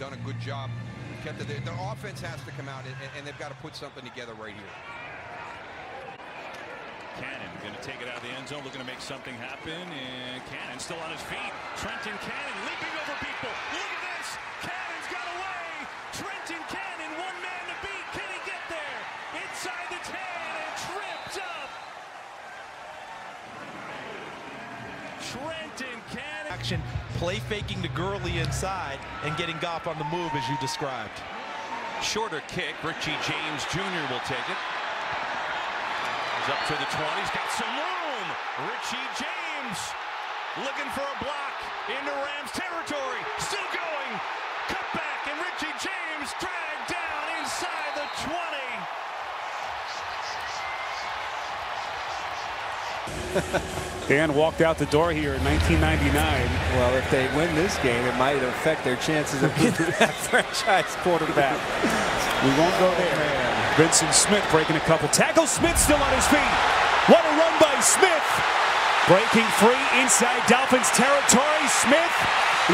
done a good job. Kept it. Their offense has to come out, and they've got to put something together right here. Cannon going to take it out of the end zone, looking to make something happen, and Cannon still on his feet. Trenton Cannon leaping over people. Look at this! Cannon's got away! Trenton Cannon, one man to beat. Can he get there? Inside the 10 and tripped up. Trenton Cannon. Action, play faking to Gurley inside and getting Goff on the move as you described. Shorter kick. Richie James Jr. will take it. He's up to the 20. He's got some room. Richie James looking for a block into Rams territory. Still going. Cut back, and Richie James dragged down inside the 20. Dan walked out the door here in 1999. Well, if they win this game, it might affect their chances of being that franchise quarterback. We won't go there. Vincent Smith breaking a couple tackles. Smith still on his feet. What a run by Smith. Breaking free inside Dolphins territory. Smith,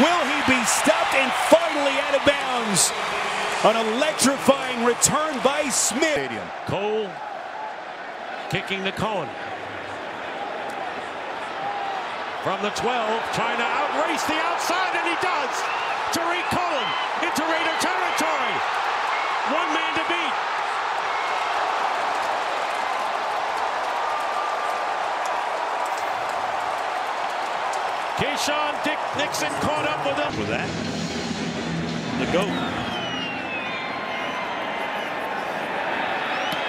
will he be stopped and finally out of bounds? An electrifying return by Smith. Cole kicking to Cohen. From the 12, trying to outrace the outside, and he does. Tariq Cohen into Raider territory. One man to beat. Keyshawn Nixon caught up with him. With that, the GOAT.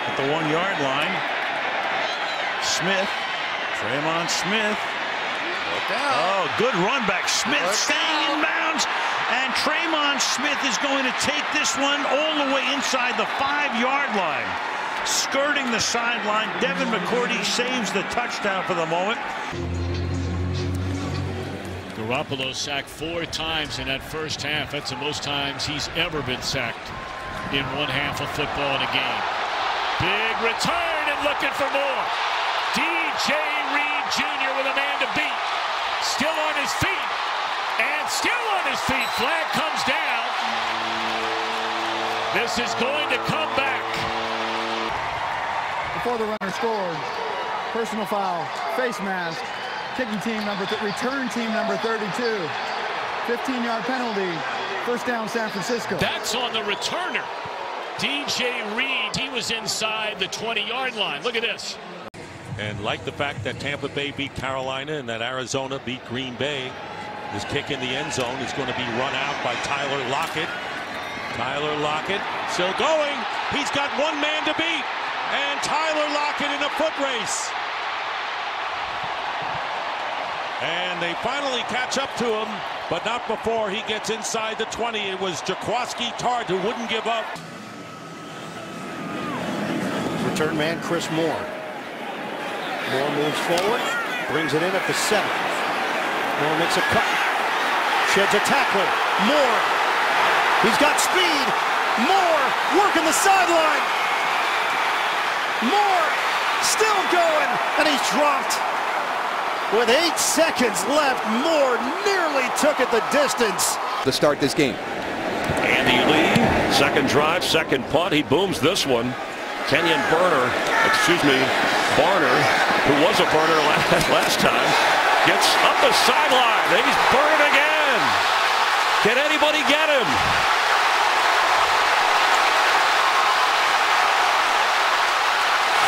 At the 1 yard line. Smith, Draymond Smith. Oh, good run back. Smith staying in bounds. And Draymond Smith is going to take this one all the way inside the 5 yard line. Skirting the sideline. Devin McCourty saves the touchdown for the moment. Garoppolo sacked 4 times in that first half. That's the most times he's ever been sacked in one half of football in a game. Big return and looking for more. DJ Reed Jr. with a man to beat. Still on his feet. And still on his feet. Flag comes down. This is going to come back. Before the runner scored, personal foul, face mask, kicking team return team number 32. 15-yard penalty. First down, San Francisco. That's on the returner. DJ Reed, he was inside the 20-yard line. Look at this. And like the fact that Tampa Bay beat Carolina and that Arizona beat Green Bay, this kick in the end zone is going to be run out by Tyler Lockett. Tyler Lockett still going. He's got one man to beat. And Tyler Lockett in a foot race. And they finally catch up to him, but not before he gets inside the 20. It was Jaquaski Tart who wouldn't give up. Return man Chris Moore. Moore moves forward, brings it in at the 7. Moore makes a cut, sheds a tackler. Moore, he's got speed. Moore working the sideline. Moore still going, and he's dropped. With 8 seconds left, Moore nearly took it the distance. To start this game. Andy Lee, second drive, second punt. He booms this one. Kenyon Barner, who was a burner last time, gets up the sideline. He's burning again. Can anybody get him?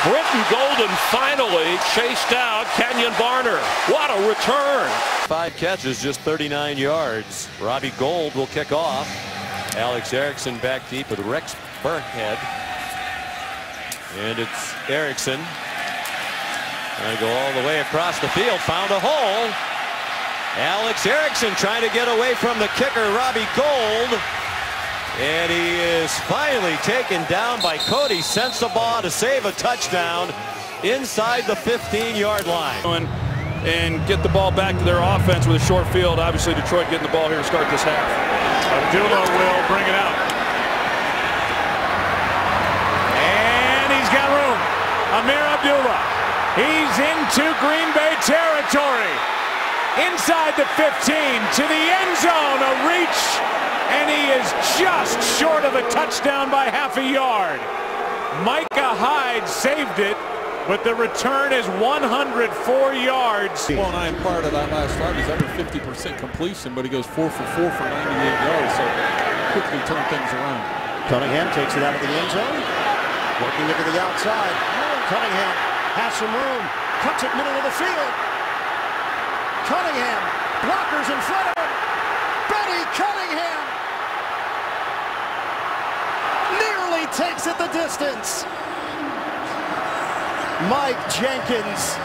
Britton Golden finally chased out Kenyon Barner. What a return. 5 catches, just 39 yards. Robbie Gould will kick off. Alex Erickson back deep with Rex Burkhead. And it's Erickson. Trying to go all the way across the field. Found a hole. Alex Erickson trying to get away from the kicker, Robbie Gould. And he is finally taken down by Cody Sensabaugh to save a touchdown inside the 15-yard line. And get the ball back to their offense with a short field. Obviously, Detroit getting the ball here to start this half. Abdullah will bring it out. And he's got room. Amir Abdullah. He's into Green Bay territory. inside the 15 to the end zone, a reach, and he is just short of a touchdown by half a yard. Micah Hyde saved it, but the return is 104 yards. Well, and I inquired of that last drive. He's under 50% completion, but he goes 4 for 4 for 98 yards, so quickly turn things around. Cunningham takes it out of the end zone, working it to the outside. Cunningham has some room, cuts it middle of the field. Cunningham, blockers in front of him. Benny Cunningham nearly takes it the distance. Mike Jenkins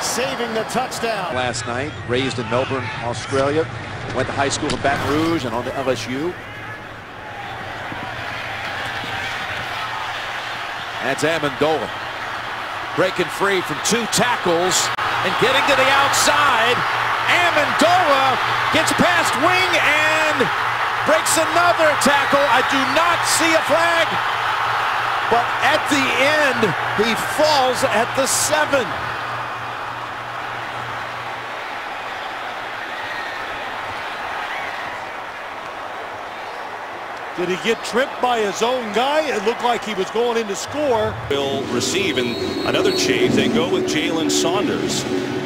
saving the touchdown. Last night, raised in Melbourne, Australia. Went to high school in Baton Rouge and on to LSU. That's Amendola. Breaking free from 2 tackles and getting to the outside. Amendola gets past wing and breaks another tackle. I do not see a flag. But at the end, he falls at the 7. Did he get tripped by his own guy? It looked like he was going in to score. Will receive, and another change, they go with Jalen Saunders,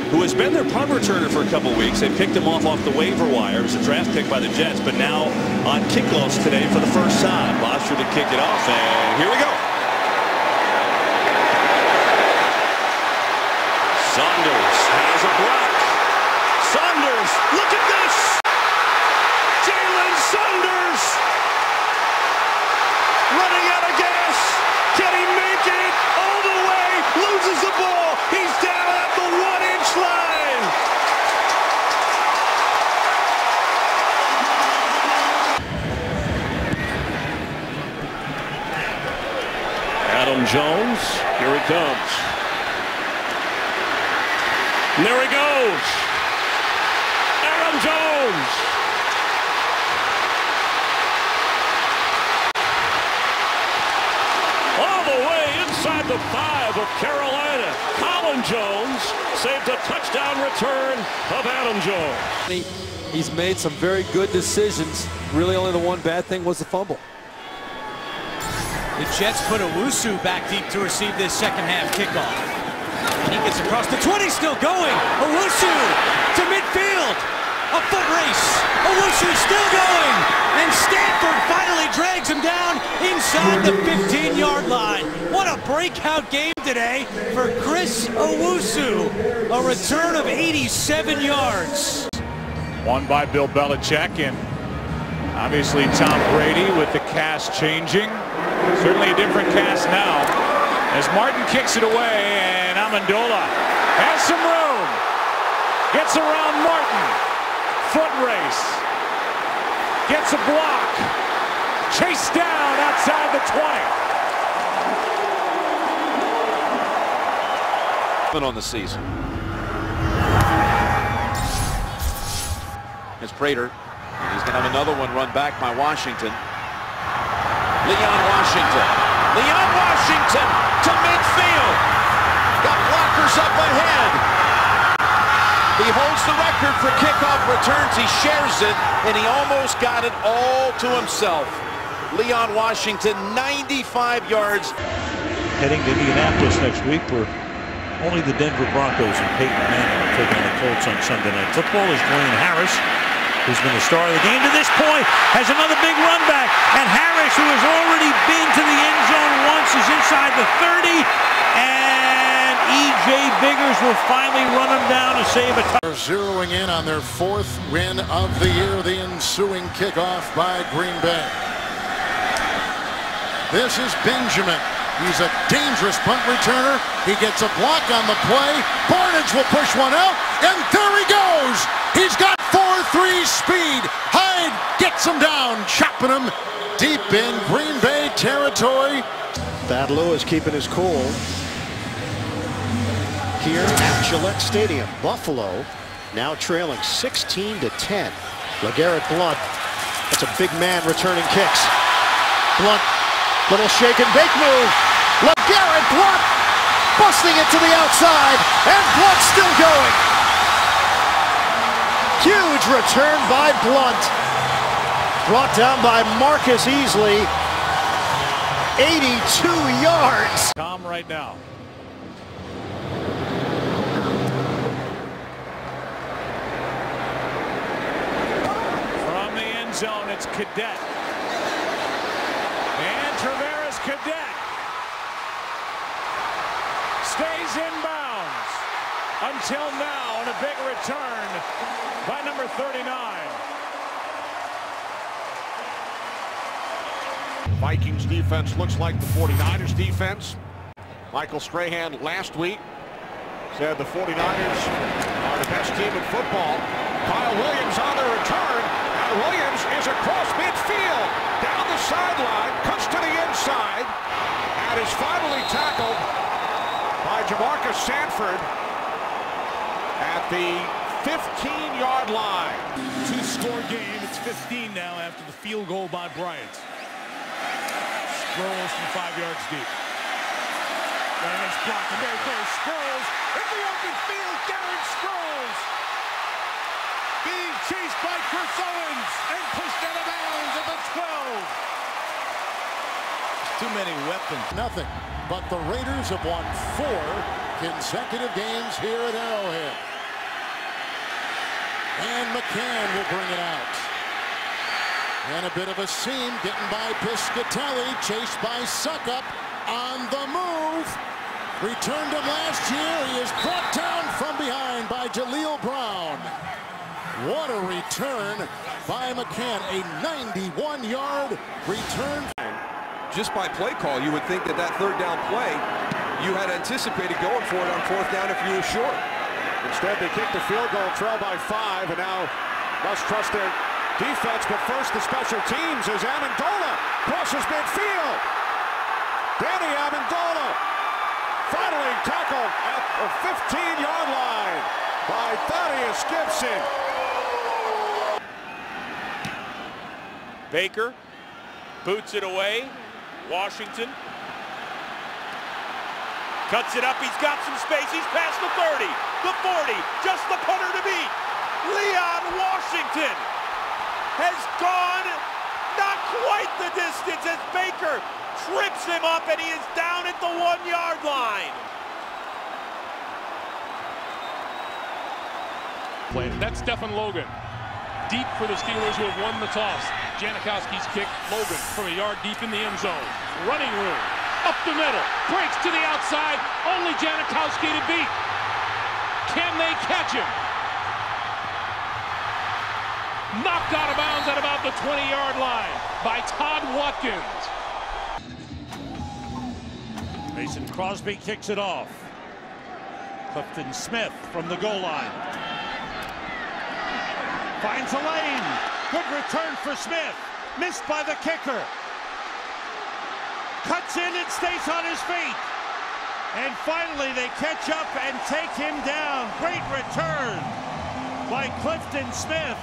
who has been their punt returner for a couple weeks. They picked him off the waiver wire. It was a draft pick by the Jets, but now on kickoffs today for the first time. Bosher to kick it off, and here we go. Saunders has a block. Saunders, look at this! Jalen Saunders! Running out of gas. Can he make it all the way? Loses the ball. He's down at the 1-inch line. Adam Jones, here it comes. And there he goes. Adam Jones. All the way inside the 5 of Carolina. Colin Jones saved a touchdown return of Adam Jones. He's made some very good decisions. Really only the one bad thing was the fumble. The Jets put Owusu back deep to receive this second half kickoff. And he gets across the 20, still going. Owusu to midfield. A foot race. Owusu still going. And Stanford finally drags him down inside the 15-yard line. What a breakout game today for Chris Owusu. A return of 87 yards. Won by Bill Belichick, and obviously Tom Brady with the cast changing. Certainly a different cast now as Martin kicks it away, and Amendola has some room. Gets around Martin. Foot race. Gets a block. Chased down outside the 20. On the season. It's Prater. He's going to have another one run back by Washington. Leon Washington. Leon Washington to midfield. Got blockers up ahead. He holds the record for kickoff returns. He shares it, and he almost got it all to himself. Leon Washington, 95 yards. Heading to Indianapolis next week, where only the Denver Broncos and Peyton Manning are taking on the Colts on Sunday Night Football. Is Dwayne Harris, who's been the star of the game to this point, has another big run back. And Harris, who has already been to the end zone once, is inside the 30. And E.J. Biggers will finally run him down to save a touchdown. Zeroing in on their 4th win of the year, the ensuing kickoff by Green Bay. This is Benjamin. He's a dangerous punt returner. He gets a block on the play. Barnage will push one out, and there he goes. He's got 4.3 speed. Hyde gets him down, chopping him deep in Green Bay territory. Thad Lewis keeping his cool here at Gillette Stadium. Buffalo now trailing 16-10. LeGarrette Blount, that's a big man returning kicks. Blount, little shake and bake move. LeGarrette Blount busting it to the outside, and Blount still going. Huge return by Blunt. Brought down by Marcus Easley. 82 yards. Tom right now. From the end zone, it's Cadet. And Traveris Cadet stays in bounds until now on a big return by number 39. Vikings defense looks like the 49ers defense. Michael Strahan last week said the 49ers are the best team in football. Kyle Williams on the return. And Williams is across midfield. Down the sideline. Cuts to the inside. And is finally tackled by Jamarcus Sanford at the 15-yard line. Two-score game. It's 15 now after the field goal by Bryant. Sproles from 5 yards deep. Very nice block. And there's Sproles in the open field. Darren Sproles being chased by Chris Owens and pushed out of bounds at the 12. Too many weapons. Nothing. But the Raiders have won 4 consecutive games here at Arrowhead. And McCann will bring it out. And a bit of a seam getting by Piscatelli, chased by Suckup on the move. Returned him last year. He is brought down from behind by Jaleel Brown. What a return by McCann. A 91-yard return. Just by play call, you would think that that third down play, you had anticipated going for it on fourth down if you were short. Instead, they kicked the field goal, trail by 5, and now must trust their defense. But first, the special teams as Amendola crosses midfield. Danny Amendola finally tackled at the 15-yard line by Thaddeus Gibson. Baker boots it away. Washington cuts it up. He's got some space. He's past the 30, the 40, just the punter to beat. Leon Washington has gone not quite the distance as Baker trips him up, and he is down at the 1-yard line. That's Stephen Logan. Deep for the Steelers, who have won the toss. Janikowski's kick. Logan from a yard deep in the end zone. Running room. Up the middle. Breaks to the outside. Only Janikowski to beat. Can they catch him? Knocked out of bounds at about the 20-yard line by Todd Watkins. Mason Crosby kicks it off. Clifton Smith from the goal line. Finds a lane. Good return for Smith. Missed by the kicker. Cuts in and stays on his feet. And finally they catch up and take him down. Great return by Clifton Smith.